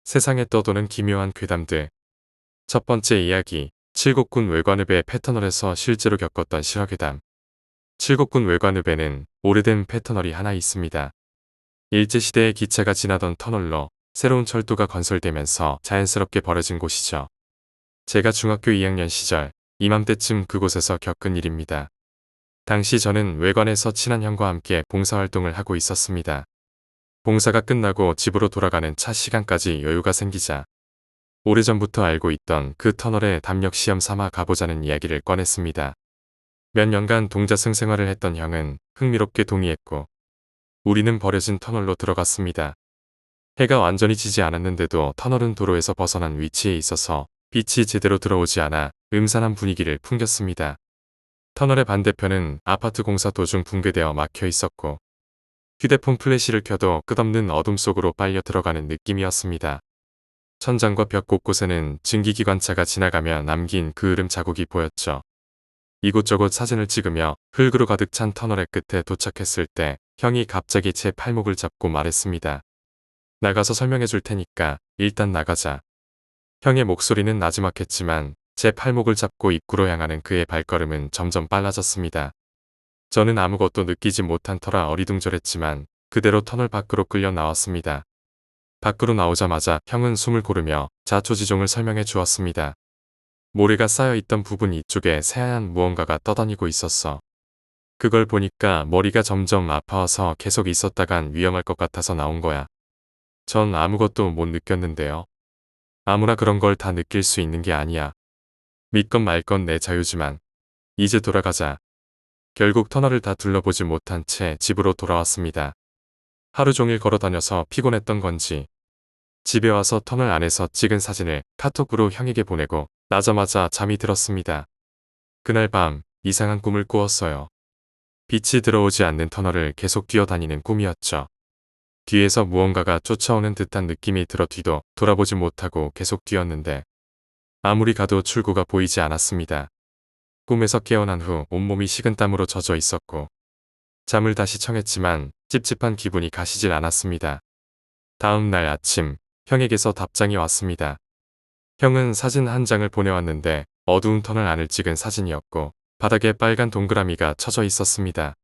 세상에 떠도는 기묘한 괴담들. 첫 번째 이야기, 칠곡군 외관읍의 패터널에서 실제로 겪었던 실화괴담. 칠곡군 외관읍에는 오래된 패터널이 하나 있습니다. 일제시대에 기차가 지나던 터널로 새로운 철도가 건설되면서 자연스럽게 벌어진 곳이죠. 제가 중학교 2학년 시절 이맘때쯤 그곳에서 겪은 일입니다. 당시 저는 외관에서 친한 형과 함께 봉사활동을 하고 있었습니다. 봉사가 끝나고 집으로 돌아가는 차 시간까지 여유가 생기자 오래전부터 알고 있던 그 터널에 담력 시험 삼아 가보자는 이야기를 꺼냈습니다. 몇 년간 동자승 생활을 했던 형은 흥미롭게 동의했고 우리는 버려진 터널로 들어갔습니다. 해가 완전히 지지 않았는데도 터널은 도로에서 벗어난 위치에 있어서 빛이 제대로 들어오지 않아 음산한 분위기를 풍겼습니다. 터널의 반대편은 아파트 공사 도중 붕괴되어 막혀 있었고 휴대폰 플래시를 켜도 끝없는 어둠 속으로 빨려 들어가는 느낌이었습니다. 천장과 벽 곳곳에는 증기기관차가 지나가며 남긴 그을음 자국이 보였죠. 이곳저곳 사진을 찍으며 흙으로 가득 찬 터널의 끝에 도착했을 때 형이 갑자기 제 팔목을 잡고 말했습니다. 나가서 설명해 줄 테니까 일단 나가자. 형의 목소리는 나지막했지만 제 팔목을 잡고 입구로 향하는 그의 발걸음은 점점 빨라졌습니다. 저는 아무것도 느끼지 못한 터라 어리둥절했지만 그대로 터널 밖으로 끌려 나왔습니다. 밖으로 나오자마자 형은 숨을 고르며 자초지종을 설명해 주었습니다. 모래가 쌓여있던 부분 이쪽에 새하얀 무언가가 떠다니고 있었어. 그걸 보니까 머리가 점점 아파와서 계속 있었다간 위험할 것 같아서 나온 거야. 전 아무것도 못 느꼈는데요. 아무나 그런 걸 다 느낄 수 있는 게 아니야. 믿건 말건 내 자유지만. 이제 돌아가자. 결국 터널을 다 둘러보지 못한 채 집으로 돌아왔습니다. 하루 종일 걸어다녀서 피곤했던 건지 집에 와서 터널 안에서 찍은 사진을 카톡으로 형에게 보내고 나자마자 잠이 들었습니다. 그날 밤 이상한 꿈을 꾸었어요. 빛이 들어오지 않는 터널을 계속 뛰어다니는 꿈이었죠. 뒤에서 무언가가 쫓아오는 듯한 느낌이 들어 뒤도 돌아보지 못하고 계속 뛰었는데 아무리 가도 출구가 보이지 않았습니다. 꿈에서 깨어난 후 온몸이 식은땀으로 젖어 있었고 잠을 다시 청했지만 찝찝한 기분이 가시질 않았습니다. 다음 날 아침 형에게서 답장이 왔습니다. 형은 사진 한 장을 보내왔는데 어두운 터널 안을 찍은 사진이었고 바닥에 빨간 동그라미가 쳐져 있었습니다.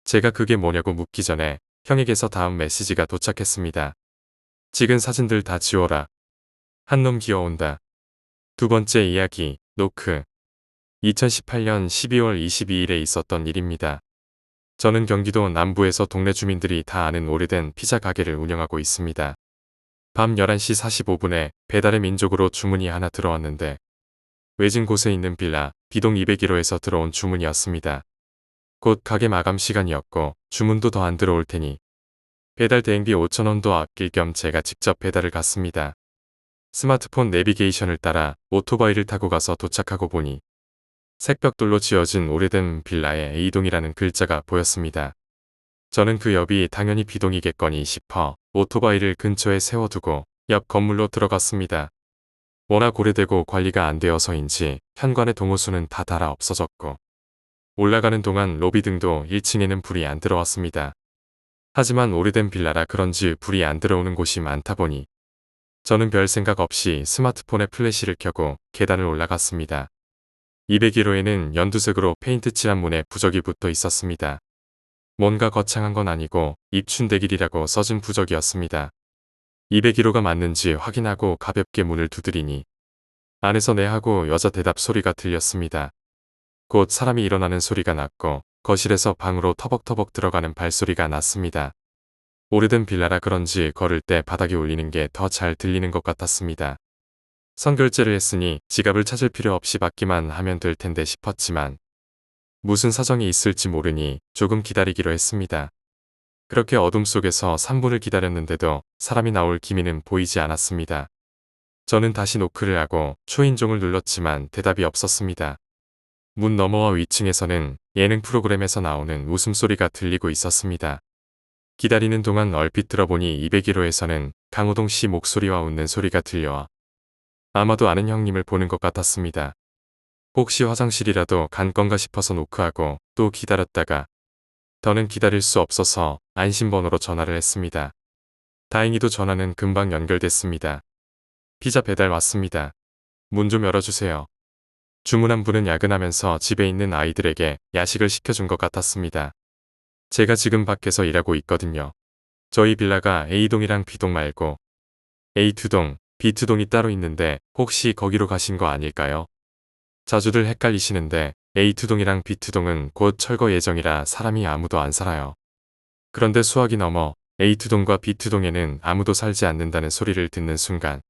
제가 그게 뭐냐고 묻기 전에 형에게서 다음 메시지가 도착했습니다. 찍은 사진들 다 지워라. 한 놈 기어온다. 두 번째 이야기, 노크. 2018년 12월 22일에 있었던 일입니다. 저는 경기도 남부에서 동네 주민들이 다 아는 오래된 피자 가게를 운영하고 있습니다. 밤 11시 45분에 배달의 민족으로 주문이 하나 들어왔는데 외진 곳에 있는 빌라 B동 201호에서 들어온 주문이었습니다. 곧 가게 마감 시간이었고 주문도 더 안 들어올 테니 배달 대행비 5,000원도 아낄 겸 제가 직접 배달을 갔습니다. 스마트폰 내비게이션을 따라 오토바이를 타고 가서 도착하고 보니 색벽돌로 지어진 오래된 빌라에 A동이라는 글자가 보였습니다. 저는 그 옆이 당연히 B동이겠거니 싶어 오토바이를 근처에 세워두고 옆 건물로 들어갔습니다. 워낙 오래되고 관리가 안 되어서인지 현관의 동호수는 다 닳아 없어졌고 올라가는 동안 로비 등도 1층에는 불이 안 들어왔습니다. 하지만 오래된 빌라라 그런지 불이 안 들어오는 곳이 많다 보니 저는 별 생각 없이 스마트폰에 플래시를 켜고 계단을 올라갔습니다. 201호에는 연두색으로 페인트 칠한 문에 부적이 붙어 있었습니다. 뭔가 거창한 건 아니고 입춘대길이라고 써진 부적이었습니다. 201호가 맞는지 확인하고 가볍게 문을 두드리니 안에서 네 하고 여자 대답 소리가 들렸습니다. 곧 사람이 일어나는 소리가 났고 거실에서 방으로 터벅터벅 들어가는 발소리가 났습니다. 오래된 빌라라 그런지 걸을 때 바닥이 울리는 게 더 잘 들리는 것 같았습니다. 선결제를 했으니 지갑을 찾을 필요 없이 받기만 하면 될 텐데 싶었지만 무슨 사정이 있을지 모르니 조금 기다리기로 했습니다. 그렇게 어둠 속에서 3분을 기다렸는데도 사람이 나올 기미는 보이지 않았습니다. 저는 다시 노크를 하고 초인종을 눌렀지만 대답이 없었습니다. 문 너머와 위층에서는 예능 프로그램에서 나오는 웃음소리가 들리고 있었습니다. 기다리는 동안 얼핏 들어보니 201호에서는 강호동 씨 목소리와 웃는 소리가 들려와 아마도 아는 형님을 보는 것 같았습니다. 혹시 화장실이라도 간 건가 싶어서 노크하고 또 기다렸다가 더는 기다릴 수 없어서 안심번호로 전화를 했습니다. 다행히도 전화는 금방 연결됐습니다. 피자 배달 왔습니다. 문 좀 열어주세요. 주문한 분은 야근하면서 집에 있는 아이들에게 야식을 시켜준 것 같았습니다. 제가 지금 밖에서 일하고 있거든요. 저희 빌라가 A동이랑 B동 말고 A2동, B2동이 따로 있는데 혹시 거기로 가신 거 아닐까요? 자주들 헷갈리시는데 A2동이랑 B2동은 곧 철거 예정이라 사람이 아무도 안 살아요. 그런데 수학이 넘어 A2동과 B2동에는 아무도 살지 않는다는 소리를 듣는 순간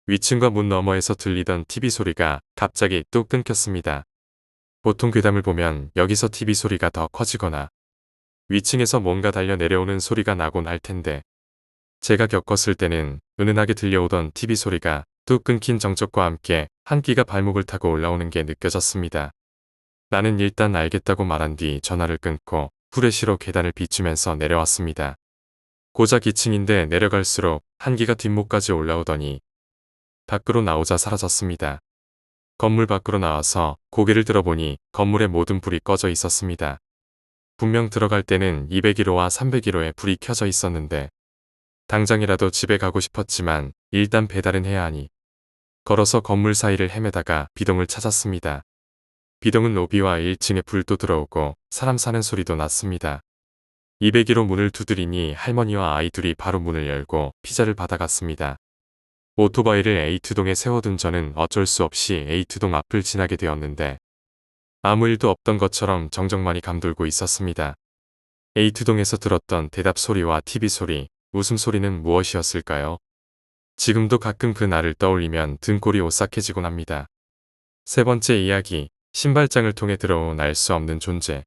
위층과 문 너머에서 들리던 TV 소리가 갑자기 뚝 끊겼습니다. 보통 괴담을 보면 여기서 TV 소리가 더 커지거나 위층에서 뭔가 달려 내려오는 소리가 나곤 할 텐데 제가 겪었을 때는 은은하게 들려오던 TV 소리가 뚝 끊긴 정적과 함께 한 끼가 발목을 타고 올라오는 게 느껴졌습니다. 나는 일단 알겠다고 말한 뒤 전화를 끊고 후레쉬로 계단을 비추면서 내려왔습니다. 고작 2층인데 내려갈수록 한기가 뒷목까지 올라오더니 밖으로 나오자 사라졌습니다. 건물 밖으로 나와서 고개를 들어보니 건물의 모든 불이 꺼져 있었습니다. 분명 들어갈 때는 201호와 301호에 불이 켜져 있었는데 당장이라도 집에 가고 싶었지만 일단 배달은 해야 하니 걸어서 건물 사이를 헤매다가 B동을 찾았습니다. B동은 로비와 1층에 불도 들어오고 사람 사는 소리도 났습니다. 201호 문을 두드리니 할머니와 아이 둘이 바로 문을 열고 피자를 받아갔습니다. 오토바이를 A2동에 세워둔 저는 어쩔 수 없이 A2동 앞을 지나게 되었는데 아무 일도 없던 것처럼 정적만이 감돌고 있었습니다. A2동에서 들었던 대답 소리와 TV 소리, 웃음소리는 무엇이었을까요? 지금도 가끔 그 날을 떠올리면 등골이 오싹해지곤 합니다. 세 번째 이야기, 신발장을 통해 들어온 알 수 없는 존재.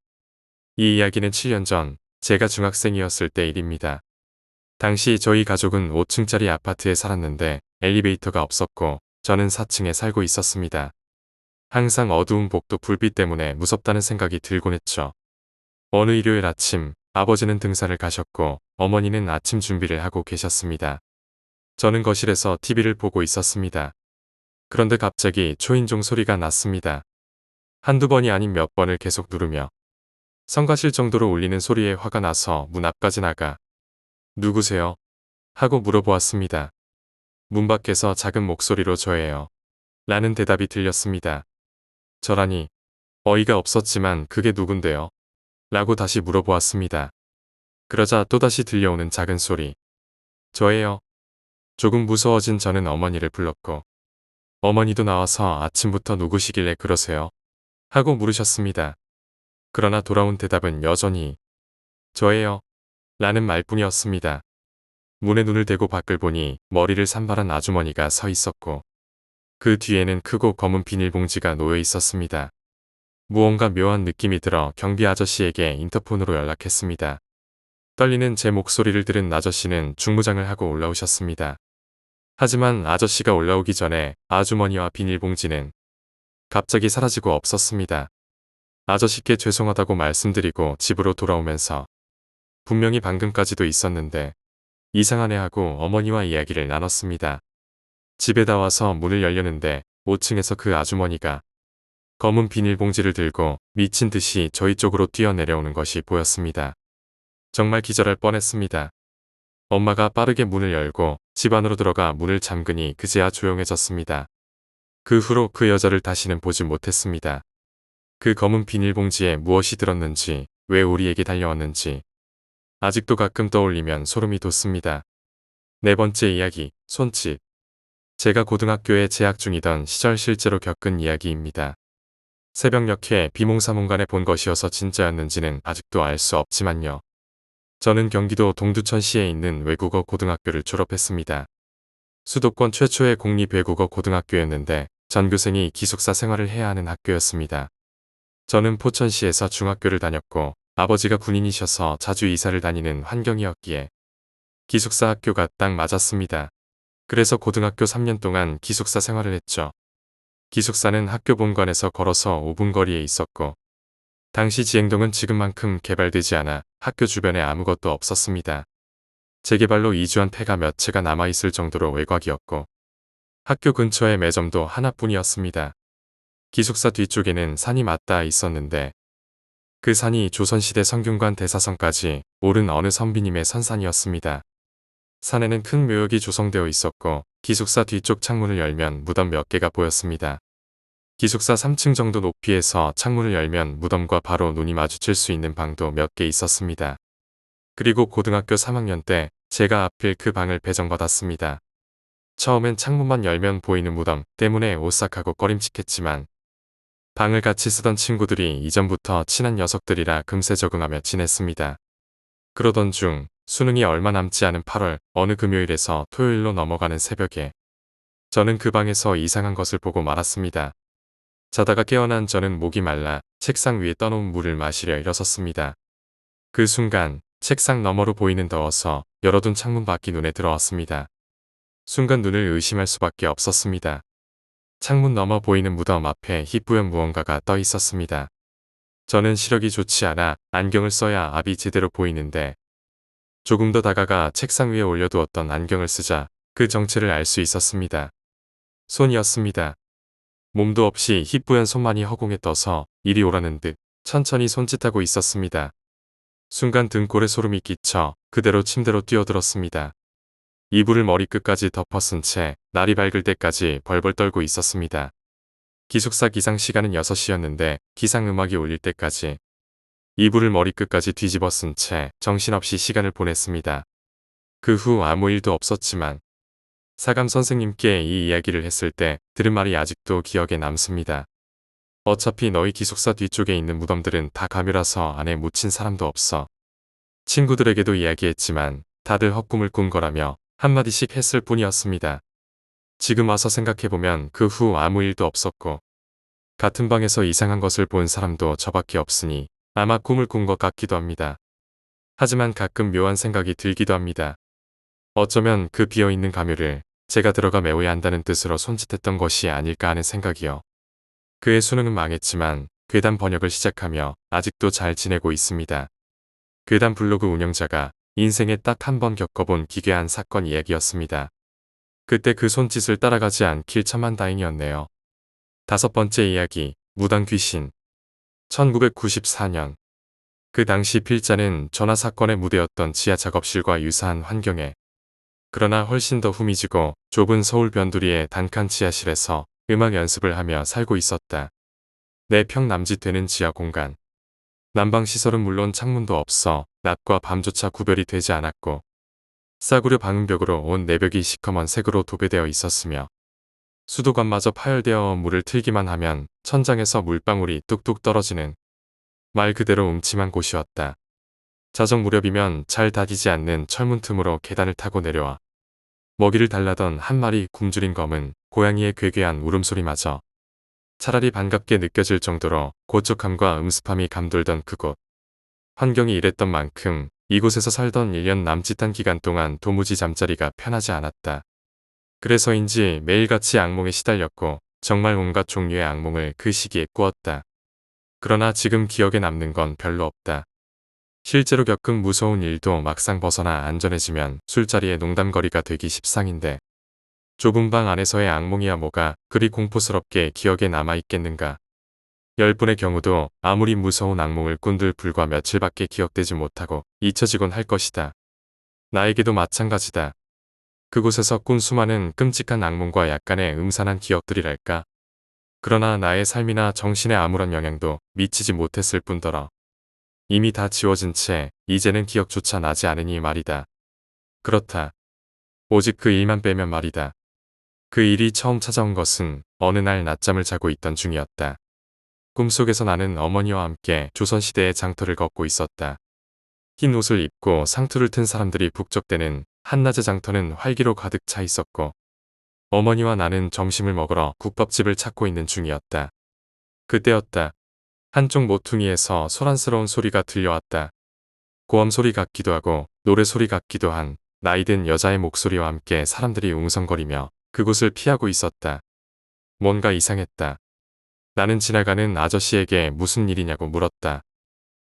이 이야기는 7년 전 제가 중학생이었을 때 일입니다. 당시 저희 가족은 5층짜리 아파트에 살았는데 엘리베이터가 없었고 저는 4층에 살고 있었습니다. 항상 어두운 복도 불빛 때문에 무섭다는 생각이 들곤 했죠. 어느 일요일 아침 아버지는 등산을 가셨고 어머니는 아침 준비를 하고 계셨습니다. 저는 거실에서 TV를 보고 있었습니다. 그런데 갑자기 초인종 소리가 났습니다. 한두 번이 아닌 몇 번을 계속 누르며 성가실 정도로 울리는 소리에 화가 나서 문 앞까지 나가 누구세요? 하고 물어보았습니다. 문 밖에서 작은 목소리로 저예요. 라는 대답이 들렸습니다. 저라니 어이가 없었지만 그게 누군데요? 라고 다시 물어보았습니다. 그러자 또다시 들려오는 작은 소리. 저예요. 조금 무서워진 저는 어머니를 불렀고 어머니도 나와서 아침부터 누구시길래 그러세요? 하고 물으셨습니다. 그러나 돌아온 대답은 여전히 저예요. 라는 말뿐이었습니다. 문에 눈을 대고 밖을 보니 머리를 산발한 아주머니가 서 있었고 그 뒤에는 크고 검은 비닐봉지가 놓여 있었습니다. 무언가 묘한 느낌이 들어 경비 아저씨에게 인터폰으로 연락했습니다. 떨리는 제 목소리를 들은 아저씨는 중무장을 하고 올라오셨습니다. 하지만 아저씨가 올라오기 전에 아주머니와 비닐봉지는 갑자기 사라지고 없었습니다. 아저씨께 죄송하다고 말씀드리고 집으로 돌아오면서 분명히 방금까지도 있었는데 이상하네 하고 어머니와 이야기를 나눴습니다. 집에다 와서 문을 열려는데 5층에서 그 아주머니가 검은 비닐봉지를 들고 미친 듯이 저희 쪽으로 뛰어내려오는 것이 보였습니다. 정말 기절할 뻔했습니다. 엄마가 빠르게 문을 열고 집 안으로 들어가 문을 잠그니 그제야 조용해졌습니다. 그 후로 그 여자를 다시는 보지 못했습니다. 그 검은 비닐봉지에 무엇이 들었는지, 왜 우리에게 달려왔는지 아직도 가끔 떠올리면 소름이 돋습니다. 네 번째 이야기, 손짓. 제가 고등학교에 재학 중이던 시절 실제로 겪은 이야기입니다. 새벽녘에 비몽사몽간에 본 것이어서 진짜였는지는 아직도 알 수 없지만요. 저는 경기도 동두천시에 있는 외국어 고등학교를 졸업했습니다. 수도권 최초의 공립 외국어 고등학교였는데 전교생이 기숙사 생활을 해야 하는 학교였습니다. 저는 포천시에서 중학교를 다녔고 아버지가 군인이셔서 자주 이사를 다니는 환경이었기에 기숙사 학교가 딱 맞았습니다. 그래서 고등학교 3년 동안 기숙사 생활을 했죠. 기숙사는 학교 본관에서 걸어서 5분 거리에 있었고 당시 지행동은 지금만큼 개발되지 않아 학교 주변에 아무것도 없었습니다. 재개발로 이주한 폐가 몇 채가 남아있을 정도로 외곽이었고 학교 근처에 매점도 하나뿐이었습니다. 기숙사 뒤쪽에는 산이 맞닿아 있었는데 그 산이 조선시대 성균관 대사선까지 오른 어느 선비님의 선산이었습니다. 산에는 큰 묘역이 조성되어 있었고 기숙사 뒤쪽 창문을 열면 무덤 몇 개가 보였습니다. 기숙사 3층 정도 높이에서 창문을 열면 무덤과 바로 눈이 마주칠 수 있는 방도 몇 개 있었습니다. 그리고 고등학교 3학년 때 제가 하필 그 방을 배정받았습니다. 처음엔 창문만 열면 보이는 무덤 때문에 오싹하고 꺼림칙했지만 방을 같이 쓰던 친구들이 이전부터 친한 녀석들이라 금세 적응하며 지냈습니다. 그러던 중 수능이 얼마 남지 않은 8월 어느 금요일에서 토요일로 넘어가는 새벽에 저는 그 방에서 이상한 것을 보고 말았습니다. 자다가 깨어난 저는 목이 말라 책상 위에 떠놓은 물을 마시려 일어섰습니다. 그 순간 책상 너머로 보이는 더워서 열어둔 창문 밖이 눈에 들어왔습니다. 순간 눈을 의심할 수밖에 없었습니다. 창문 너머 보이는 무덤 앞에 희뿌연 무언가가 떠 있었습니다. 저는 시력이 좋지 않아 안경을 써야 앞이 제대로 보이는데 조금 더 다가가 책상 위에 올려두었던 안경을 쓰자 그 정체를 알 수 있었습니다. 손이었습니다. 몸도 없이 희뿌연 손만이 허공에 떠서 이리 오라는 듯 천천히 손짓하고 있었습니다. 순간 등골에 소름이 끼쳐 그대로 침대로 뛰어들었습니다. 이불을 머리끝까지 덮어 쓴 채 날이 밝을 때까지 벌벌 떨고 있었습니다. 기숙사 기상 시간은 6시였는데 기상음악이 울릴 때까지 이불을 머리끝까지 뒤집어 쓴 채 정신없이 시간을 보냈습니다. 그 후 아무 일도 없었지만 사감 선생님께 이 이야기를 했을 때 들은 말이 아직도 기억에 남습니다. 어차피 너희 기숙사 뒤쪽에 있는 무덤들은 다 가묘라서 안에 묻힌 사람도 없어. 친구들에게도 이야기했지만 다들 헛꿈을 꾼 거라며 한마디씩 했을 뿐이었습니다. 지금 와서 생각해보면 그 후 아무 일도 없었고 같은 방에서 이상한 것을 본 사람도 저밖에 없으니 아마 꿈을 꾼 것 같기도 합니다. 하지만 가끔 묘한 생각이 들기도 합니다. 어쩌면 그 비어있는 가묘를 제가 들어가 메워야 한다는 뜻으로 손짓했던 것이 아닐까 하는 생각이요. 그의 수능은 망했지만 괴담 번역을 시작하며 아직도 잘 지내고 있습니다. 괴담 블로그 운영자가 인생에 딱 한 번 겪어본 기괴한 사건 이야기였습니다. 그때 그 손짓을 따라가지 않길 천만다행이었네요. 5번째 이야기, 무당 귀신. 1994년. 그 당시 필자는 전화 사건의 무대였던 지하 작업실과 유사한 환경에 그러나 훨씬 더 후미지고 좁은 서울 변두리의 단칸 지하실에서 음악 연습을 하며 살고 있었다. 4평 남짓 되는 지하 공간. 난방시설은 물론 창문도 없어 낮과 밤조차 구별이 되지 않았고 싸구려 방음벽으로 온 내벽이 시커먼 색으로 도배되어 있었으며 수도관마저 파열되어 물을 틀기만 하면 천장에서 물방울이 뚝뚝 떨어지는 말 그대로 음침한 곳이었다. 자정 무렵이면 잘 닫히지 않는 철문 틈으로 계단을 타고 내려와 먹이를 달라던 한 마리 굶주린 검은 고양이의 괴괴한 울음소리마저 차라리 반갑게 느껴질 정도로 고촉함과 음습함이 감돌던 그곳. 환경이 이랬던 만큼 이곳에서 살던 1년 남짓한 기간 동안 도무지 잠자리가 편하지 않았다. 그래서인지 매일같이 악몽에 시달렸고 정말 온갖 종류의 악몽을 그 시기에 꾸었다. 그러나 지금 기억에 남는 건 별로 없다. 실제로 겪은 무서운 일도 막상 벗어나 안전해지면 술자리에 농담거리가 되기 십상인데 좁은 방 안에서의 악몽이야 뭐가 그리 공포스럽게 기억에 남아있겠는가. 10분의 경우도 아무리 무서운 악몽을 꾼들 불과 며칠밖에 기억되지 못하고 잊혀지곤 할 것이다. 나에게도 마찬가지다. 그곳에서 꾼 수많은 끔찍한 악몽과 약간의 음산한 기억들이랄까. 그러나 나의 삶이나 정신에 아무런 영향도 미치지 못했을 뿐더러 이미 다 지워진 채 이제는 기억조차 나지 않으니 말이다. 그렇다. 오직 그 일만 빼면 말이다. 그 일이 처음 찾아온 것은 어느 날 낮잠을 자고 있던 중이었다. 꿈속에서 나는 어머니와 함께 조선시대의 장터를 걷고 있었다. 흰 옷을 입고 상투를 튼 사람들이 북적대는 한낮의 장터는 활기로 가득 차 있었고 어머니와 나는 점심을 먹으러 국밥집을 찾고 있는 중이었다. 그때였다. 한쪽 모퉁이에서 소란스러운 소리가 들려왔다. 고함 소리 같기도 하고 노래 소리 같기도 한 나이든 여자의 목소리와 함께 사람들이 웅성거리며 그곳을 피하고 있었다. 뭔가 이상했다. 나는 지나가는 아저씨에게 무슨 일이냐고 물었다.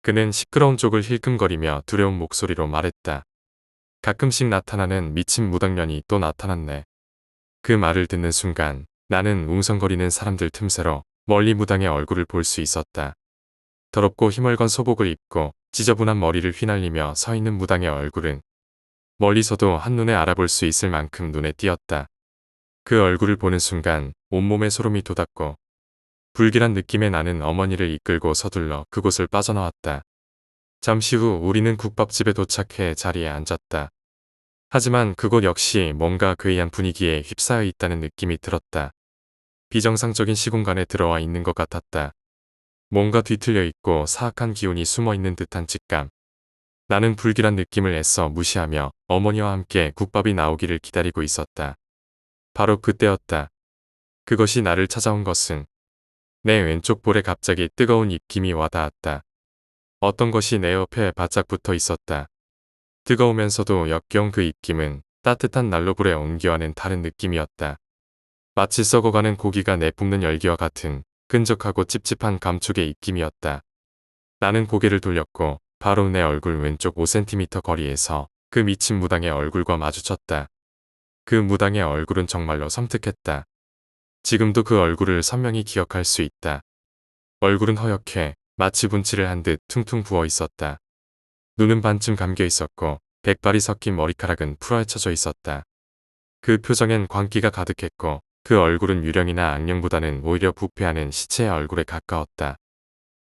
그는 시끄러운 쪽을 힐끔거리며 두려운 목소리로 말했다. 가끔씩 나타나는 미친 무당년이 또 나타났네. 그 말을 듣는 순간 나는 웅성거리는 사람들 틈새로 멀리 무당의 얼굴을 볼 수 있었다. 더럽고 희멀건 소복을 입고 지저분한 머리를 휘날리며 서 있는 무당의 얼굴은 멀리서도 한눈에 알아볼 수 있을 만큼 눈에 띄었다. 그 얼굴을 보는 순간 온몸에 소름이 돋았고 불길한 느낌에 나는 어머니를 이끌고 서둘러 그곳을 빠져나왔다. 잠시 후 우리는 국밥집에 도착해 자리에 앉았다. 하지만 그곳 역시 뭔가 괴이한 분위기에 휩싸여 있다는 느낌이 들었다. 비정상적인 시공간에 들어와 있는 것 같았다. 뭔가 뒤틀려 있고 사악한 기운이 숨어 있는 듯한 직감. 나는 불길한 느낌을 애써 무시하며 어머니와 함께 국밥이 나오기를 기다리고 있었다. 바로 그때였다. 그것이 나를 찾아온 것은 내 왼쪽 볼에 갑자기 뜨거운 입김이 와닿았다. 어떤 것이 내 옆에 바짝 붙어 있었다. 뜨거우면서도 역겨운 그 입김은 따뜻한 난로불의 온기와는 다른 느낌이었다. 마치 썩어가는 고기가 내뿜는 열기와 같은 끈적하고 찝찝한 감촉의 입김이었다. 나는 고개를 돌렸고 바로 내 얼굴 왼쪽 5cm 거리에서 그 미친 무당의 얼굴과 마주쳤다. 그 무당의 얼굴은 정말로 섬뜩했다. 지금도 그 얼굴을 선명히 기억할 수 있다. 얼굴은 허옇게 마치 분칠을 한 듯 퉁퉁 부어 있었다. 눈은 반쯤 감겨 있었고 백발이 섞인 머리카락은 풀어헤쳐져 있었다. 그 표정엔 광기가 가득했고 그 얼굴은 유령이나 악령보다는 오히려 부패하는 시체의 얼굴에 가까웠다.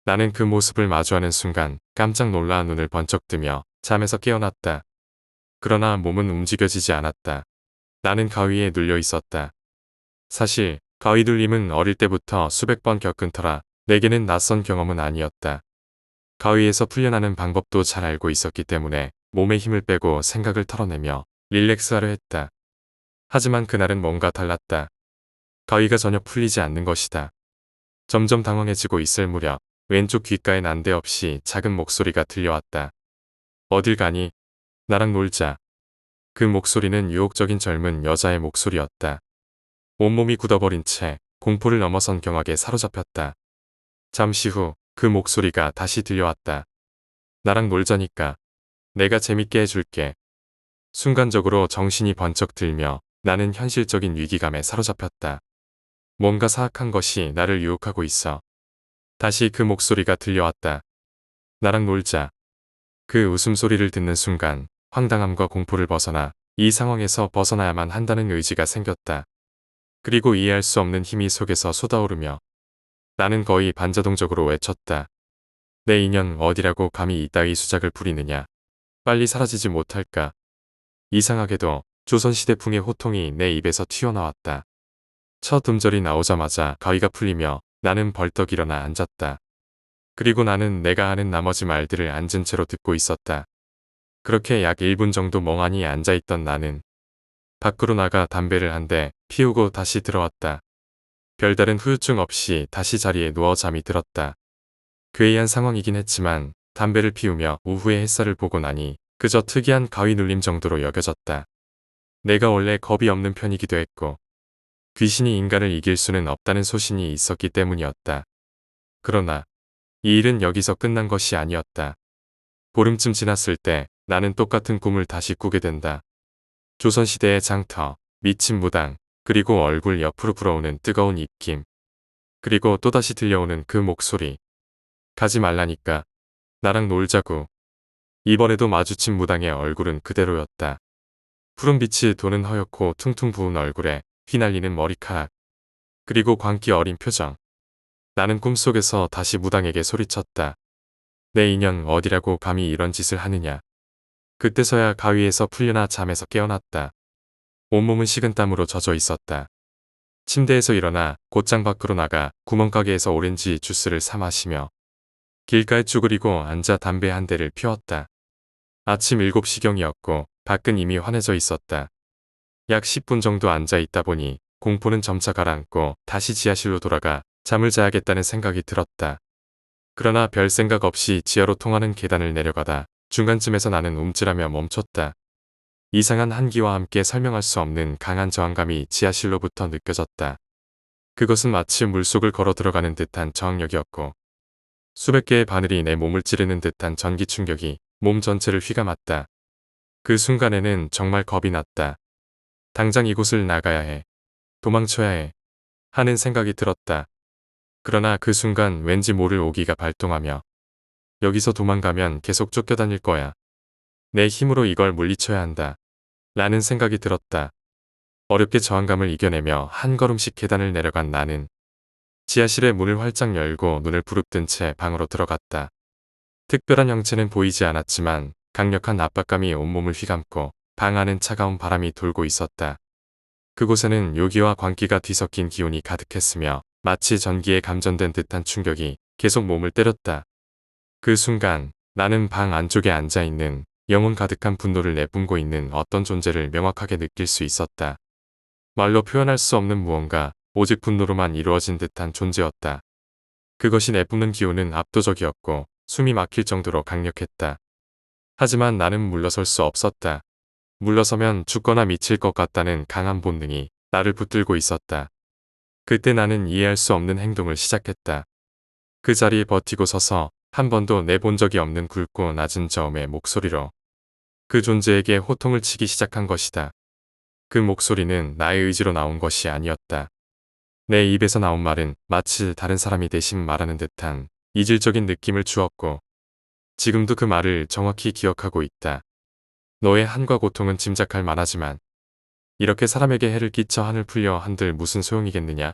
나는 그 모습을 마주하는 순간 깜짝 놀라 눈을 번쩍 뜨며 잠에서 깨어났다. 그러나 몸은 움직여지지 않았다. 나는 가위에 눌려 있었다. 사실 가위 눌림은 어릴 때부터 수백 번 겪은 터라 내게는 낯선 경험은 아니었다. 가위에서 풀려나는 방법도 잘 알고 있었기 때문에 몸에 힘을 빼고 생각을 털어내며 릴렉스하려 했다. 하지만 그날은 뭔가 달랐다. 가위가 전혀 풀리지 않는 것이다. 점점 당황해지고 있을 무렵 왼쪽 귓가에 난데없이 작은 목소리가 들려왔다. 어딜 가니? 나랑 놀자. 그 목소리는 유혹적인 젊은 여자의 목소리였다. 온몸이 굳어버린 채 공포를 넘어선 경악에 사로잡혔다. 잠시 후 그 목소리가 다시 들려왔다. 나랑 놀자니까. 내가 재밌게 해줄게. 순간적으로 정신이 번쩍 들며 나는 현실적인 위기감에 사로잡혔다. 뭔가 사악한 것이 나를 유혹하고 있어. 다시 그 목소리가 들려왔다. 나랑 놀자. 그 웃음소리를 듣는 순간 황당함과 공포를 벗어나 이 상황에서 벗어나야만 한다는 의지가 생겼다. 그리고 이해할 수 없는 힘이 속에서 쏟아오르며 나는 거의 반자동적으로 외쳤다. 내 인연 어디라고 감히 이따위 수작을 부리느냐. 빨리 사라지지 못할까. 이상하게도 조선시대풍의 호통이 내 입에서 튀어나왔다. 첫 음절이 나오자마자 가위가 풀리며 나는 벌떡 일어나 앉았다. 그리고 나는 내가 하는 나머지 말들을 앉은 채로 듣고 있었다. 그렇게 약 1분 정도 멍하니 앉아있던 나는 밖으로 나가 담배를 한 대 피우고 다시 들어왔다. 별다른 후유증 없이 다시 자리에 누워 잠이 들었다. 괴이한 상황이긴 했지만 담배를 피우며 오후의 햇살을 보고 나니 그저 특이한 가위 눌림 정도로 여겨졌다. 내가 원래 겁이 없는 편이기도 했고 귀신이 인간을 이길 수는 없다는 소신이 있었기 때문이었다. 그러나 이 일은 여기서 끝난 것이 아니었다. 보름쯤 지났을 때 나는 똑같은 꿈을 다시 꾸게 된다. 조선시대의 장터, 미친 무당, 그리고 얼굴 옆으로 불어오는 뜨거운 입김. 그리고 또다시 들려오는 그 목소리. 가지 말라니까. 나랑 놀자고. 이번에도 마주친 무당의 얼굴은 그대로였다. 푸른빛이 도는 허옇고 퉁퉁 부은 얼굴에 휘날리는 머리카락. 그리고 광기 어린 표정. 나는 꿈속에서 다시 무당에게 소리쳤다. 내 인연 어디라고 감히 이런 짓을 하느냐. 그때서야 가위에서 풀려나 잠에서 깨어났다. 온몸은 식은땀으로 젖어 있었다. 침대에서 일어나 곧장 밖으로 나가 구멍가게에서 오렌지 주스를 사 마시며 길가에 쭈그리고 앉아 담배 한 대를 피웠다. 아침 7시경이었고 밖은 이미 환해져 있었다. 약 10분 정도 앉아 있다 보니 공포는 점차 가라앉고 다시 지하실로 돌아가 잠을 자야겠다는 생각이 들었다. 그러나 별 생각 없이 지하로 통하는 계단을 내려가다 중간쯤에서 나는 움찔하며 멈췄다. 이상한 한기와 함께 설명할 수 없는 강한 저항감이 지하실로부터 느껴졌다. 그것은 마치 물속을 걸어 들어가는 듯한 저항력이었고 수백 개의 바늘이 내 몸을 찌르는 듯한 전기 충격이 몸 전체를 휘감았다. 그 순간에는 정말 겁이 났다. 당장 이곳을 나가야 해. 도망쳐야 해. 하는 생각이 들었다. 그러나 그 순간 왠지 모를 오기가 발동하며 여기서 도망가면 계속 쫓겨다닐 거야. 내 힘으로 이걸 물리쳐야 한다. 라는 생각이 들었다. 어렵게 저항감을 이겨내며 한 걸음씩 계단을 내려간 나는 지하실의 문을 활짝 열고 눈을 부릅뜬 채 방으로 들어갔다. 특별한 형체는 보이지 않았지만 강력한 압박감이 온몸을 휘감고 방 안은 차가운 바람이 돌고 있었다. 그곳에는 요기와 광기가 뒤섞인 기운이 가득했으며 마치 전기에 감전된 듯한 충격이 계속 몸을 때렸다. 그 순간 나는 방 안쪽에 앉아있는 영혼 가득한 분노를 내뿜고 있는 어떤 존재를 명확하게 느낄 수 있었다. 말로 표현할 수 없는 무언가, 오직 분노로만 이루어진 듯한 존재였다. 그것이 내뿜는 기운은 압도적이었고 숨이 막힐 정도로 강력했다. 하지만 나는 물러설 수 없었다. 물러서면 죽거나 미칠 것 같다는 강한 본능이 나를 붙들고 있었다. 그때 나는 이해할 수 없는 행동을 시작했다. 그 자리에 버티고 서서 한 번도 내본 적이 없는 굵고 낮은 저음의 목소리로 그 존재에게 호통을 치기 시작한 것이다. 그 목소리는 나의 의지로 나온 것이 아니었다. 내 입에서 나온 말은 마치 다른 사람이 대신 말하는 듯한 이질적인 느낌을 주었고 지금도 그 말을 정확히 기억하고 있다. 너의 한과 고통은 짐작할 만하지만 이렇게 사람에게 해를 끼쳐 한을 풀려 한들 무슨 소용이겠느냐.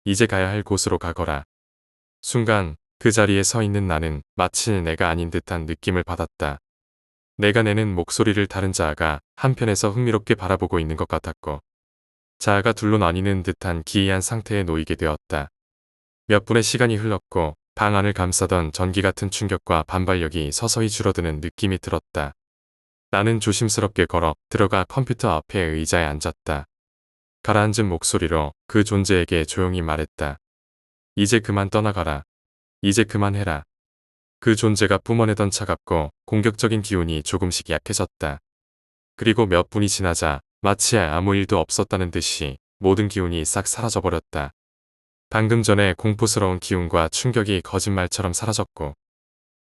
이제 가야 할 곳으로 가거라. 순간 그 자리에 서 있는 나는 마치 내가 아닌 듯한 느낌을 받았다. 내가 내는 목소리를 다른 자아가 한편에서 흥미롭게 바라보고 있는 것 같았고 자아가 둘로 나뉘는 듯한 기이한 상태에 놓이게 되었다. 몇 분의 시간이 흘렀고 방 안을 감싸던 전기 같은 충격과 반발력이 서서히 줄어드는 느낌이 들었다. 나는 조심스럽게 걸어 들어가 컴퓨터 앞에 의자에 앉았다. 가라앉은 목소리로 그 존재에게 조용히 말했다. 이제 그만 떠나가라. 이제 그만해라. 그 존재가 뿜어내던 차갑고 공격적인 기운이 조금씩 약해졌다. 그리고 몇 분이 지나자 마치 아무 일도 없었다는 듯이 모든 기운이 싹 사라져버렸다. 방금 전에 공포스러운 기운과 충격이 거짓말처럼 사라졌고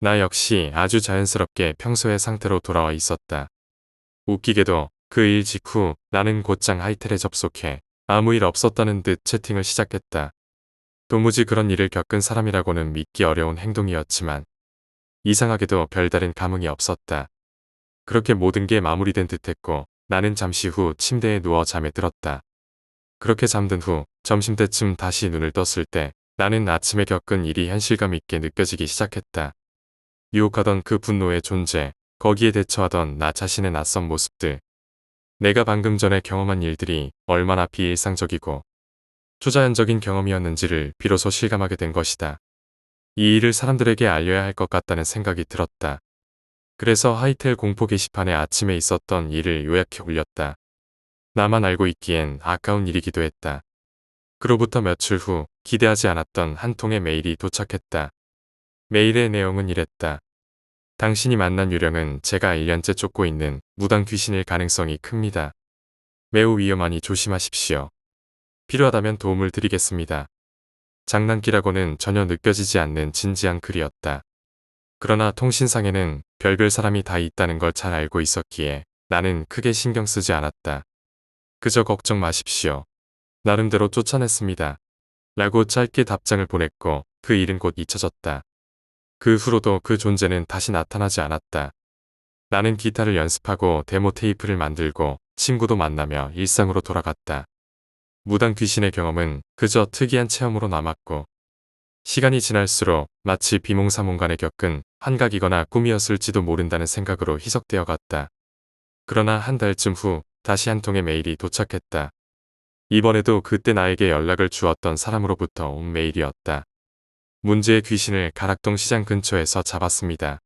나 역시 아주 자연스럽게 평소의 상태로 돌아와 있었다. 웃기게도 그 일 직후 나는 곧장 하이텔에 접속해 아무 일 없었다는 듯 채팅을 시작했다. 도무지 그런 일을 겪은 사람이라고는 믿기 어려운 행동이었지만 이상하게도 별다른 감흥이 없었다. 그렇게 모든 게 마무리된 듯했고 나는 잠시 후 침대에 누워 잠에 들었다. 그렇게 잠든 후 점심때쯤 다시 눈을 떴을 때 나는 아침에 겪은 일이 현실감 있게 느껴지기 시작했다. 유혹하던 그 분노의 존재, 거기에 대처하던 나 자신의 낯선 모습들. 내가 방금 전에 경험한 일들이 얼마나 비일상적이고 초자연적인 경험이었는지를 비로소 실감하게 된 것이다. 이 일을 사람들에게 알려야 할 것 같다는 생각이 들었다. 그래서 하이텔 공포 게시판에 아침에 있었던 일을 요약해 올렸다. 나만 알고 있기엔 아까운 일이기도 했다. 그로부터 며칠 후 기대하지 않았던 한 통의 메일이 도착했다. 메일의 내용은 이랬다. 당신이 만난 유령은 제가 1년째 쫓고 있는 무당 귀신일 가능성이 큽니다. 매우 위험하니 조심하십시오. 필요하다면 도움을 드리겠습니다. 장난기라고는 전혀 느껴지지 않는 진지한 글이었다. 그러나 통신상에는 별별 사람이 다 있다는 걸 잘 알고 있었기에 나는 크게 신경 쓰지 않았다. 그저 걱정 마십시오. 나름대로 쫓아냈습니다. 라고 짧게 답장을 보냈고 그 일은 곧 잊혀졌다. 그 후로도 그 존재는 다시 나타나지 않았다. 나는 기타를 연습하고 데모 테이프를 만들고 친구도 만나며 일상으로 돌아갔다. 무당 귀신의 경험은 그저 특이한 체험으로 남았고 시간이 지날수록 마치 비몽사몽간에 겪은 환각이거나 꿈이었을지도 모른다는 생각으로 희석되어 갔다. 그러나 한 달쯤 후 다시 한 통의 메일이 도착했다. 이번에도 그때 나에게 연락을 주었던 사람으로부터 온 메일이었다. 문제의 귀신을 가락동 시장 근처에서 잡았습니다.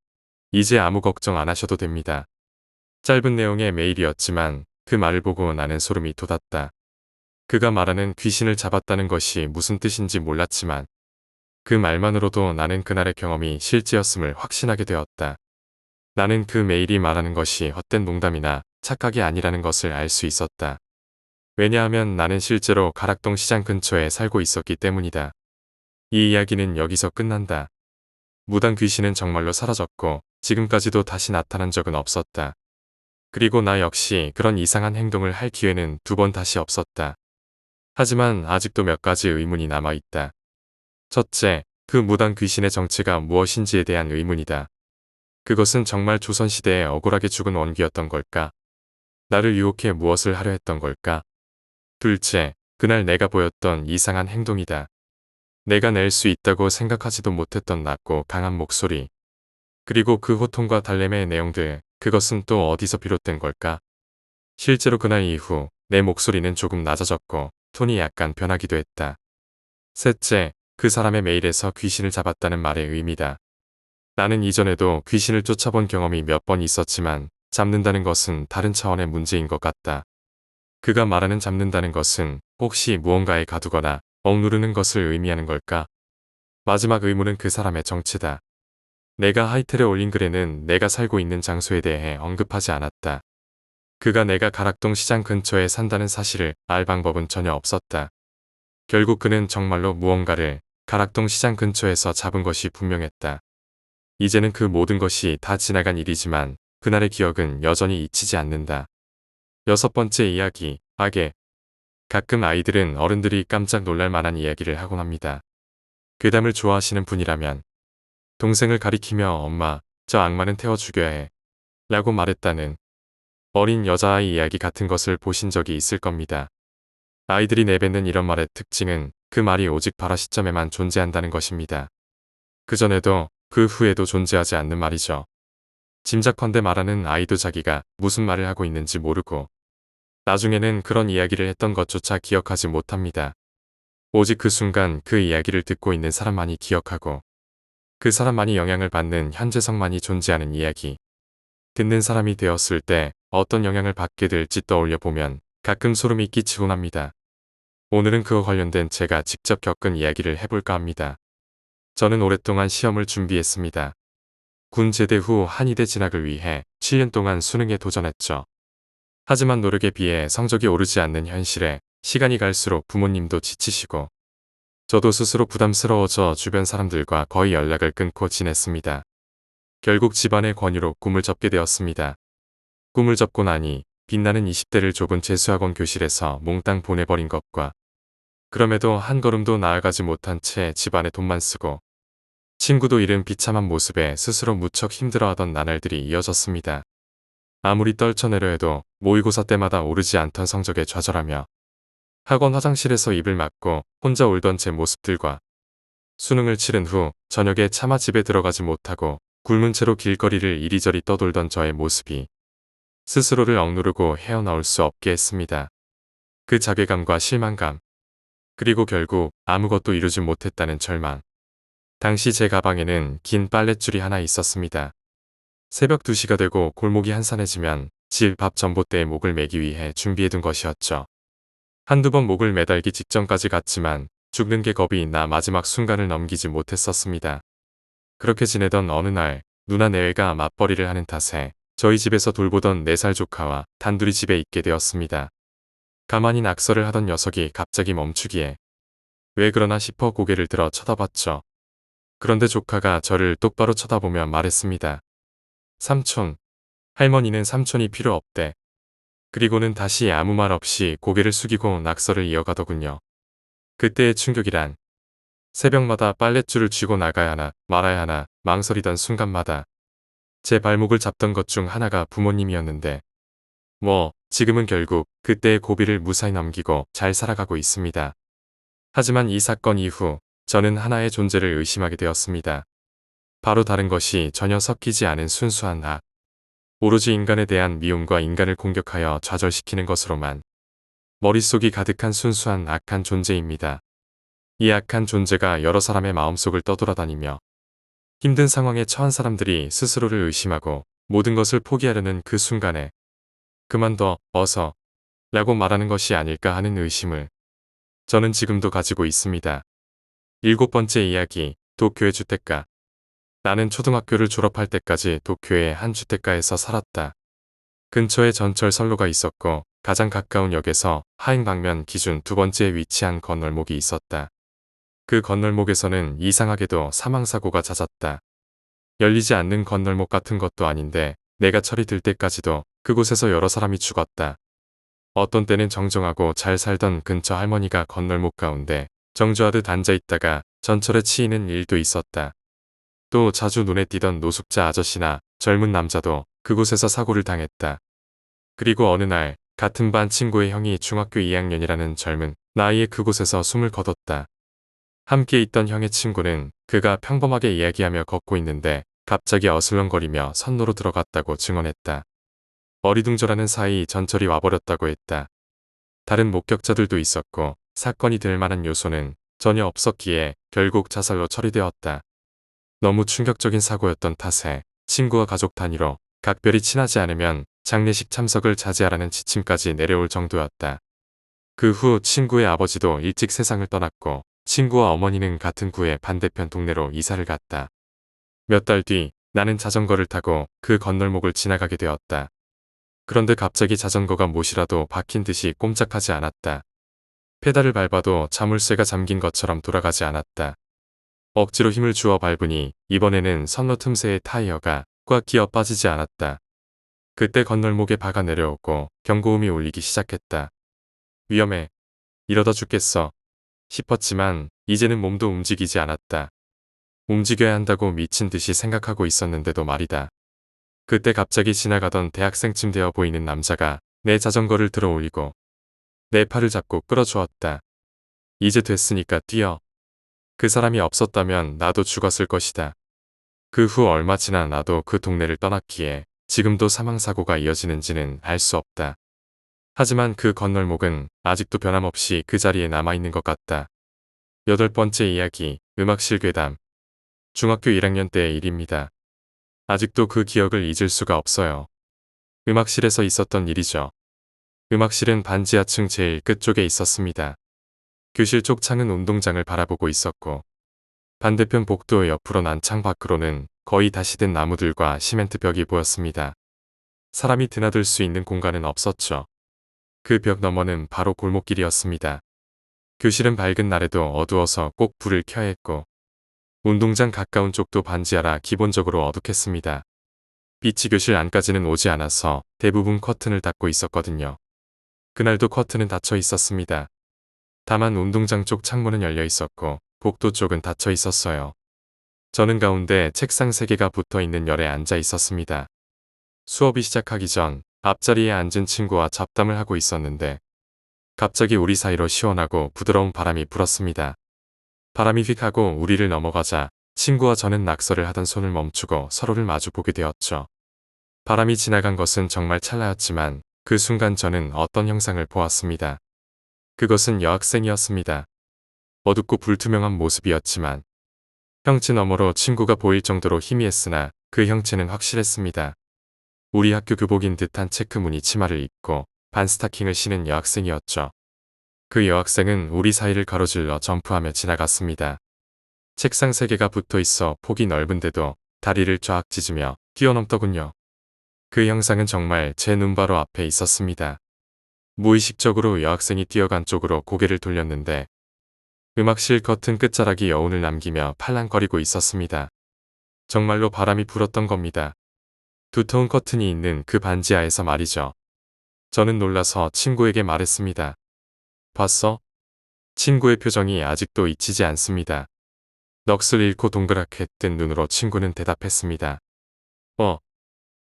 이제 아무 걱정 안 하셔도 됩니다. 짧은 내용의 메일이었지만 그 말을 보고 나는 소름이 돋았다. 그가 말하는 귀신을 잡았다는 것이 무슨 뜻인지 몰랐지만 그 말만으로도 나는 그날의 경험이 실제였음을 확신하게 되었다. 나는 그 메일이 말하는 것이 헛된 농담이나 착각이 아니라는 것을 알 수 있었다. 왜냐하면 나는 실제로 가락동 시장 근처에 살고 있었기 때문이다. 이 이야기는 여기서 끝난다. 무당 귀신은 정말로 사라졌고 지금까지도 다시 나타난 적은 없었다. 그리고 나 역시 그런 이상한 행동을 할 기회는 두 번 다시 없었다. 하지만 아직도 몇 가지 의문이 남아있다. 첫째, 그 무당 귀신의 정체가 무엇인지에 대한 의문이다. 그것은 정말 조선시대에 억울하게 죽은 원귀였던 걸까? 나를 유혹해 무엇을 하려 했던 걸까? 둘째, 그날 내가 보였던 이상한 행동이다. 내가 낼 수 있다고 생각하지도 못했던 낮고 강한 목소리. 그리고 그 호통과 달래매의 내용들, 그것은 또 어디서 비롯된 걸까? 실제로 그날 이후 내 목소리는 조금 낮아졌고 톤이 약간 변하기도 했다. 셋째, 그 사람의 메일에서 귀신을 잡았다는 말의 의미다. 나는 이전에도 귀신을 쫓아본 경험이 몇 번 있었지만 잡는다는 것은 다른 차원의 문제인 것 같다. 그가 말하는 잡는다는 것은 혹시 무언가에 가두거나 억누르는 것을 의미하는 걸까? 마지막 의문은 그 사람의 정체다. 내가 하이텔에 올린 글에는 내가 살고 있는 장소에 대해 언급하지 않았다. 그가 내가 가락동 시장 근처에 산다는 사실을 알 방법은 전혀 없었다. 결국 그는 정말로 무언가를 가락동 시장 근처에서 잡은 것이 분명했다. 이제는 그 모든 것이 다 지나간 일이지만 그날의 기억은 여전히 잊히지 않는다. 여섯 번째 이야기, 악의. 가끔 아이들은 어른들이 깜짝 놀랄 만한 이야기를 하곤 합니다. 괴담을 좋아하시는 분이라면 동생을 가리키며 엄마, 저 악마는 태워 죽여야 해 라고 말했다는 어린 여자아이 이야기 같은 것을 보신 적이 있을 겁니다. 아이들이 내뱉는 이런 말의 특징은 그 말이 오직 발화 시점에만 존재한다는 것입니다. 그전에도 그 후에도 존재하지 않는 말이죠. 짐작컨대 말하는 아이도 자기가 무슨 말을 하고 있는지 모르고 나중에는 그런 이야기를 했던 것조차 기억하지 못합니다. 오직 그 순간 그 이야기를 듣고 있는 사람만이 기억하고 그 사람만이 영향을 받는 현재성만이 존재하는 이야기. 듣는 사람이 되었을 때 어떤 영향을 받게 될지 떠올려 보면 가끔 소름이 끼치곤 합니다. 오늘은 그와 관련된 제가 직접 겪은 이야기를 해볼까 합니다. 저는 오랫동안 시험을 준비했습니다. 군 제대 후 한의대 진학을 위해 7년 동안 수능에 도전했죠. 하지만 노력에 비해 성적이 오르지 않는 현실에 시간이 갈수록 부모님도 지치시고 저도 스스로 부담스러워져 주변 사람들과 거의 연락을 끊고 지냈습니다. 결국 집안의 권유로 꿈을 접게 되었습니다. 꿈을 접고 나니 빛나는 20대를 좁은 재수학원 교실에서 몽땅 보내버린 것과 그럼에도 한 걸음도 나아가지 못한 채 집안에 돈만 쓰고 친구도 잃은 비참한 모습에 스스로 무척 힘들어하던 나날들이 이어졌습니다. 아무리 떨쳐내려 해도 모의고사 때마다 오르지 않던 성적에 좌절하며 학원 화장실에서 입을 막고 혼자 울던 제 모습들과 수능을 치른 후 저녁에 차마 집에 들어가지 못하고 굶은 채로 길거리를 이리저리 떠돌던 저의 모습이 스스로를 억누르고 헤어나올 수 없게 했습니다. 그 자괴감과 실망감, 그리고 결국 아무것도 이루지 못했다는 절망. 당시 제 가방에는 긴 빨랫줄이 하나 있었습니다. 새벽 2시가 되고 골목이 한산해지면 집 밥 전봇대에 목을 매기 위해 준비해둔 것이었죠. 한두 번 목을 매달기 직전까지 갔지만 죽는 게 겁이 나 마지막 순간을 넘기지 못했었습니다. 그렇게 지내던 어느 날 누나 내외가 맞벌이를 하는 탓에 저희 집에서 돌보던 4살 조카와 단둘이 집에 있게 되었습니다. 가만히 낙서를 하던 녀석이 갑자기 멈추기에 왜 그러나 싶어 고개를 들어 쳐다봤죠. 그런데 조카가 저를 똑바로 쳐다보며 말했습니다. 삼촌, 할머니는 삼촌이 필요 없대. 그리고는 다시 아무 말 없이 고개를 숙이고 낙서를 이어가더군요. 그때의 충격이란 새벽마다 빨랫줄을 쥐고 나가야 하나 말아야 하나 망설이던 순간마다 제 발목을 잡던 것 중 하나가 부모님이었는데 지금은 결국 그때의 고비를 무사히 넘기고 잘 살아가고 있습니다. 하지만 이 사건 이후 저는 하나의 존재를 의심하게 되었습니다. 바로 다른 것이 전혀 섞이지 않은 순수한 악. 오로지 인간에 대한 미움과 인간을 공격하여 좌절시키는 것으로만 머릿속이 가득한 순수한 악한 존재입니다. 이 악한 존재가 여러 사람의 마음속을 떠돌아다니며 힘든 상황에 처한 사람들이 스스로를 의심하고 모든 것을 포기하려는 그 순간에 그만둬, 어서 라고 말하는 것이 아닐까 하는 의심을 저는 지금도 가지고 있습니다. 7번째 이야기, 도쿄의 주택가. 나는 초등학교를 졸업할 때까지 도쿄의 한 주택가에서 살았다. 근처에 전철 선로가 있었고 가장 가까운 역에서 하행 방면 기준 2번째에 위치한 건널목이 있었다. 그 건널목에서는 이상하게도 사망사고가 잦았다. 열리지 않는 건널목 같은 것도 아닌데 내가 철이 들 때까지도 그곳에서 여러 사람이 죽었다. 어떤 때는 정정하고 잘 살던 근처 할머니가 건널목 가운데 정주하듯 앉아있다가 전철에 치이는 일도 있었다. 또 자주 눈에 띄던 노숙자 아저씨나 젊은 남자도 그곳에서 사고를 당했다. 그리고 어느 날 같은 반 친구의 형이 중학교 2학년이라는 젊은 나이에 그곳에서 숨을 거뒀다. 함께 있던 형의 친구는 그가 평범하게 이야기하며 걷고 있는데 갑자기 어슬렁거리며 선로로 들어갔다고 증언했다. 어리둥절하는 사이 전철이 와버렸다고 했다. 다른 목격자들도 있었고 사건이 될 만한 요소는 전혀 없었기에 결국 자살로 처리되었다. 너무 충격적인 사고였던 탓에 친구와 가족 단위로 각별히 친하지 않으면 장례식 참석을 자제하라는 지침까지 내려올 정도였다. 그 후 친구의 아버지도 일찍 세상을 떠났고 친구와 어머니는 같은 구의 반대편 동네로 이사를 갔다. 몇 달 뒤 나는 자전거를 타고 그 건널목을 지나가게 되었다. 그런데 갑자기 자전거가 못이라도 박힌 듯이 꼼짝하지 않았다. 페달을 밟아도 자물쇠가 잠긴 것처럼 돌아가지 않았다. 억지로 힘을 주어 밟으니 이번에는 선로 틈새의 타이어가 꽉 끼어 빠지지 않았다. 그때 건널목에 박아 내려오고 경고음이 울리기 시작했다. 위험해. 이러다 죽겠어. 싶었지만 이제는 몸도 움직이지 않았다. 움직여야 한다고 미친 듯이 생각하고 있었는데도 말이다. 그때 갑자기 지나가던 대학생쯤 되어 보이는 남자가 내 자전거를 들어 올리고 내 팔을 잡고 끌어주었다. 이제 됐으니까 뛰어. 그 사람이 없었다면 나도 죽었을 것이다. 그 후 얼마 지나 나도 그 동네를 떠났기에 지금도 사망사고가 이어지는지는 알 수 없다. 하지만 그 건널목은 아직도 변함없이 그 자리에 남아있는 것 같다. 8번째 이야기, 음악실 괴담. 중학교 1학년 때의 일입니다. 아직도 그 기억을 잊을 수가 없어요. 음악실에서 있었던 일이죠. 음악실은 반 지하층 제일 끝쪽에 있었습니다. 교실 쪽 창은 운동장을 바라보고 있었고 반대편 복도 옆으로 난 창 밖으로는 거의 다시 된 나무들과 시멘트 벽이 보였습니다. 사람이 드나들 수 있는 공간은 없었죠. 그 벽 너머는 바로 골목길이었습니다. 교실은 밝은 날에도 어두워서 꼭 불을 켜야 했고 운동장 가까운 쪽도 반지하라 기본적으로 어둑했습니다. 빛이 교실 안까지는 오지 않아서 대부분 커튼을 닫고 있었거든요. 그날도 커튼은 닫혀 있었습니다. 다만 운동장 쪽 창문은 열려 있었고 복도 쪽은 닫혀 있었어요. 저는 가운데 책상 3개가 붙어 있는 열에 앉아 있었습니다. 수업이 시작하기 전 앞자리에 앉은 친구와 잡담을 하고 있었는데 갑자기 우리 사이로 시원하고 부드러운 바람이 불었습니다. 바람이 휙 하고 우리를 넘어가자 친구와 저는 낙서를 하던 손을 멈추고 서로를 마주 보게 되었죠. 바람이 지나간 것은 정말 찰나였지만 그 순간 저는 어떤 형상을 보았습니다. 그것은 여학생이었습니다. 어둡고 불투명한 모습이었지만 형체 너머로 친구가 보일 정도로 희미했으나 그 형체는 확실했습니다. 우리 학교 교복인 듯한 체크 무늬 치마를 입고 반스타킹을 신은 여학생이었죠. 그 여학생은 우리 사이를 가로질러 점프하며 지나갔습니다. 책상 3개가 붙어 있어 폭이 넓은데도 다리를 쫙 찢으며 뛰어넘더군요. 그 형상은 정말 제 눈 바로 앞에 있었습니다. 무의식적으로 여학생이 뛰어간 쪽으로 고개를 돌렸는데 음악실 커튼 끝자락이 여운을 남기며 팔랑거리고 있었습니다. 정말로 바람이 불었던 겁니다. 두터운 커튼이 있는 그 반지하에서 말이죠. 저는 놀라서 친구에게 말했습니다. 봤어? 친구의 표정이 아직도 잊히지 않습니다. 넋을 잃고 동그랗게 뜬 눈으로 친구는 대답했습니다.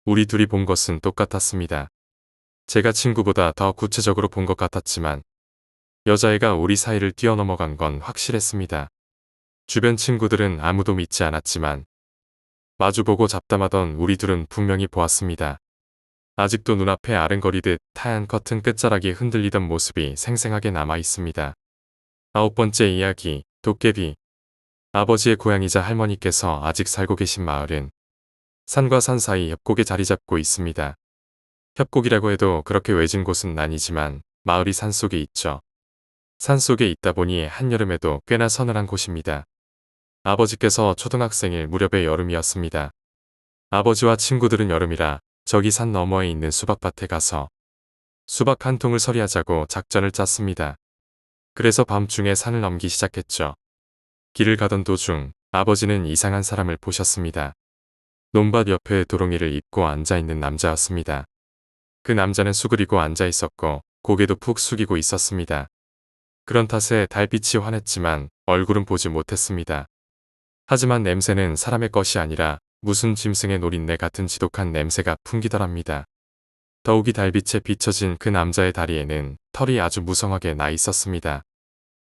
우리 둘이 본 것은 똑같았습니다. 제가 친구보다 더 구체적으로 본 것 같았지만 여자애가 우리 사이를 뛰어넘어간 건 확실했습니다. 주변 친구들은 아무도 믿지 않았지만 마주보고 잡담하던 우리 둘은 분명히 보았습니다. 아직도 눈앞에 아른거리듯 하얀 커튼 끝자락이 흔들리던 모습이 생생하게 남아 있습니다. 9번째 이야기, 도깨비. 아버지의 고향이자 할머니께서 아직 살고 계신 마을은 산과 산 사이 협곡에 자리 잡고 있습니다. 협곡이라고 해도 그렇게 외진 곳은 아니지만 마을이 산속에 있죠. 산속에 있다 보니 한여름에도 꽤나 서늘한 곳입니다. 아버지께서 초등학생일 무렵의 여름이었습니다. 아버지와 친구들은 여름이라 저기 산 너머에 있는 수박밭에 가서 수박 한 통을 서리하자고 작전을 짰습니다. 그래서 밤중에 산을 넘기 시작했죠. 길을 가던 도중 아버지는 이상한 사람을 보셨습니다. 논밭 옆에 도롱이를 입고 앉아있는 남자였습니다. 그 남자는 수그리고 앉아있었고 고개도 푹 숙이고 있었습니다. 그런 탓에 달빛이 환했지만 얼굴은 보지 못했습니다. 하지만 냄새는 사람의 것이 아니라 무슨 짐승의 노린내 같은 지독한 냄새가 풍기더랍니다. 더욱이 달빛에 비춰진 그 남자의 다리에는 털이 아주 무성하게 나 있었습니다.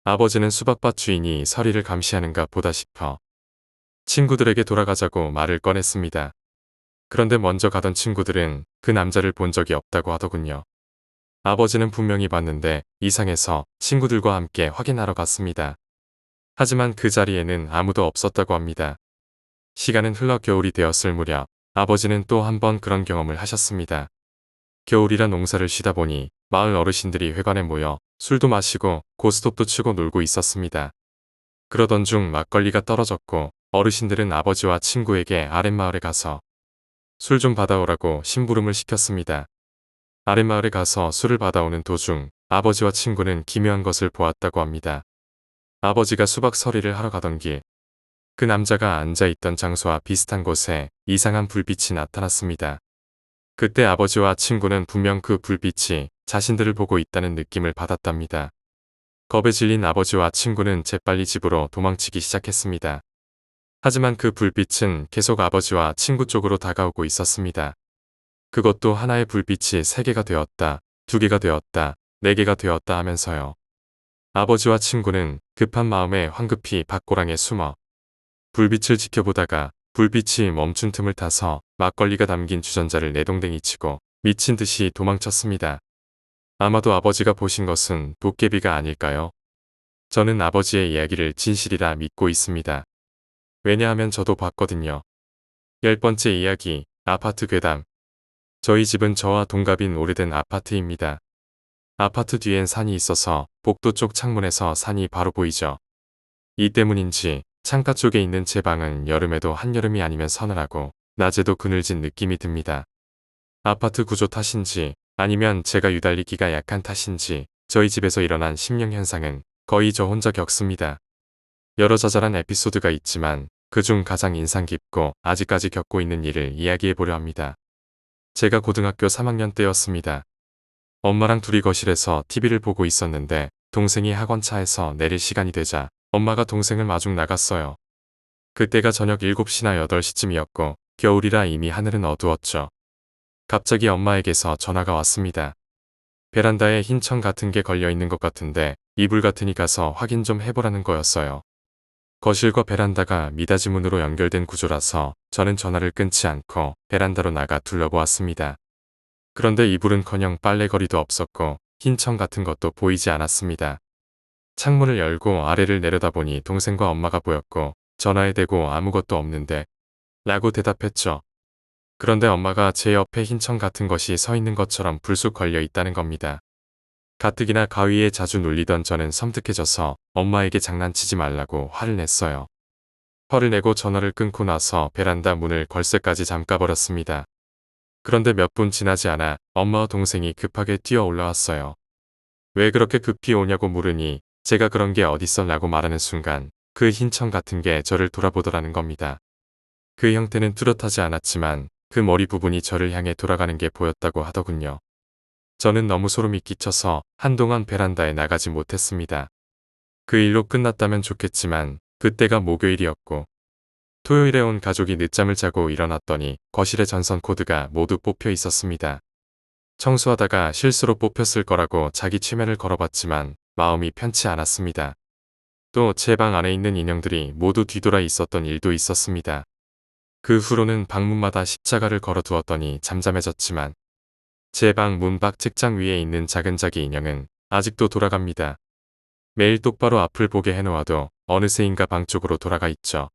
아버지는 수박밭 주인이 서리를 감시하는가 보다 싶어 친구들에게 돌아가자고 말을 꺼냈습니다. 그런데 먼저 가던 친구들은 그 남자를 본 적이 없다고 하더군요. 아버지는 분명히 봤는데 이상해서 친구들과 함께 확인하러 갔습니다. 하지만 그 자리에는 아무도 없었다고 합니다. 시간은 흘러 겨울이 되었을 무렵 아버지는 또 한 번 그런 경험을 하셨습니다. 겨울이라 농사를 쉬다 보니 마을 어르신들이 회관에 모여 술도 마시고 고스톱도 치고 놀고 있었습니다. 그러던 중 막걸리가 떨어졌고 어르신들은 아버지와 친구에게 아랫마을에 가서 술 좀 받아오라고 심부름을 시켰습니다. 아랫마을에 가서 술을 받아오는 도중 아버지와 친구는 기묘한 것을 보았다고 합니다. 아버지가 수박 서리를 하러 가던 길, 그 남자가 앉아있던 장소와 비슷한 곳에 이상한 불빛이 나타났습니다. 그때 아버지와 친구는 분명 그 불빛이 자신들을 보고 있다는 느낌을 받았답니다. 겁에 질린 아버지와 친구는 재빨리 집으로 도망치기 시작했습니다. 하지만 그 불빛은 계속 아버지와 친구 쪽으로 다가오고 있었습니다. 그것도 하나의 불빛이 3개가 되었다, 2개가 되었다, 4개가 되었다 하면서요. 아버지와 친구는 급한 마음에 황급히 밭고랑에 숨어 불빛을 지켜보다가 불빛이 멈춘 틈을 타서 막걸리가 담긴 주전자를 내동댕이 치고 미친 듯이 도망쳤습니다. 아마도 아버지가 보신 것은 도깨비가 아닐까요? 저는 아버지의 이야기를 진실이라 믿고 있습니다. 왜냐하면 저도 봤거든요. 10번째 이야기, 아파트 괴담. 저희 집은 저와 동갑인 오래된 아파트입니다. 아파트 뒤엔 산이 있어서 복도 쪽 창문에서 산이 바로 보이죠. 이 때문인지 창가 쪽에 있는 제 방은 여름에도 한여름이 아니면 서늘하고 낮에도 그늘진 느낌이 듭니다. 아파트 구조 탓인지 아니면 제가 유달리기가 약한 탓인지 저희 집에서 일어난 심령 현상은 거의 저 혼자 겪습니다. 여러 자잘한 에피소드가 있지만 그중 가장 인상 깊고 아직까지 겪고 있는 일을 이야기해 보려 합니다. 제가 고등학교 3학년 때였습니다. 엄마랑 둘이 거실에서 TV를 보고 있었는데 동생이 학원차에서 내릴 시간이 되자 엄마가 동생을 마중 나갔어요. 그때가 저녁 7시나 8시쯤이었고 겨울이라 이미 하늘은 어두웠죠. 갑자기 엄마에게서 전화가 왔습니다. 베란다에 흰 청 같은 게 걸려 있는 것 같은데 이불 같으니 가서 확인 좀 해보라는 거였어요. 거실과 베란다가 미닫이 문으로 연결된 구조라서 저는 전화를 끊지 않고 베란다로 나가 둘러보았습니다. 그런데 이불은커녕 빨래거리도 없었고 흰 청 같은 것도 보이지 않았습니다. 창문을 열고 아래를 내려다보니 동생과 엄마가 보였고 전화에 대고 아무것도 없는데 라고 대답했죠. 그런데 엄마가 제 옆에 흰 청 같은 것이 서 있는 것처럼 불쑥 걸려 있다는 겁니다. 가뜩이나 가위에 자주 눌리던 저는 섬뜩해져서 엄마에게 장난치지 말라고 화를 냈어요. 화를 내고 전화를 끊고 나서 베란다 문을 걸쇠까지 잠가버렸습니다. 그런데 몇 분 지나지 않아 엄마와 동생이 급하게 뛰어 올라왔어요. 왜 그렇게 급히 오냐고 물으니 제가 그런 게 어딨어 라고 말하는 순간 그 흰 청 같은 게 저를 돌아보더라는 겁니다. 그 형태는 뚜렷하지 않았지만 그 머리 부분이 저를 향해 돌아가는 게 보였다고 하더군요. 저는 너무 소름이 끼쳐서 한동안 베란다에 나가지 못했습니다. 그 일로 끝났다면 좋겠지만 그때가 목요일이었고 토요일에 온 가족이 늦잠을 자고 일어났더니 거실에 전선 코드가 모두 뽑혀 있었습니다. 청소하다가 실수로 뽑혔을 거라고 자기 최면을 걸어봤지만 마음이 편치 않았습니다. 또 제 방 안에 있는 인형들이 모두 뒤돌아 있었던 일도 있었습니다. 그 후로는 방문마다 십자가를 걸어두었더니 잠잠해졌지만 제 방 문밖 책장 위에 있는 작은 자기 인형은 아직도 돌아갑니다. 매일 똑바로 앞을 보게 해놓아도 어느새인가 방 쪽으로 돌아가 있죠.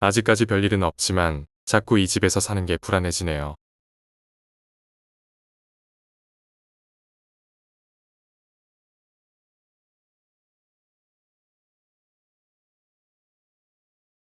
아직까지 별일은 없지만 자꾸 이 집에서 사는 게 불안해지네요.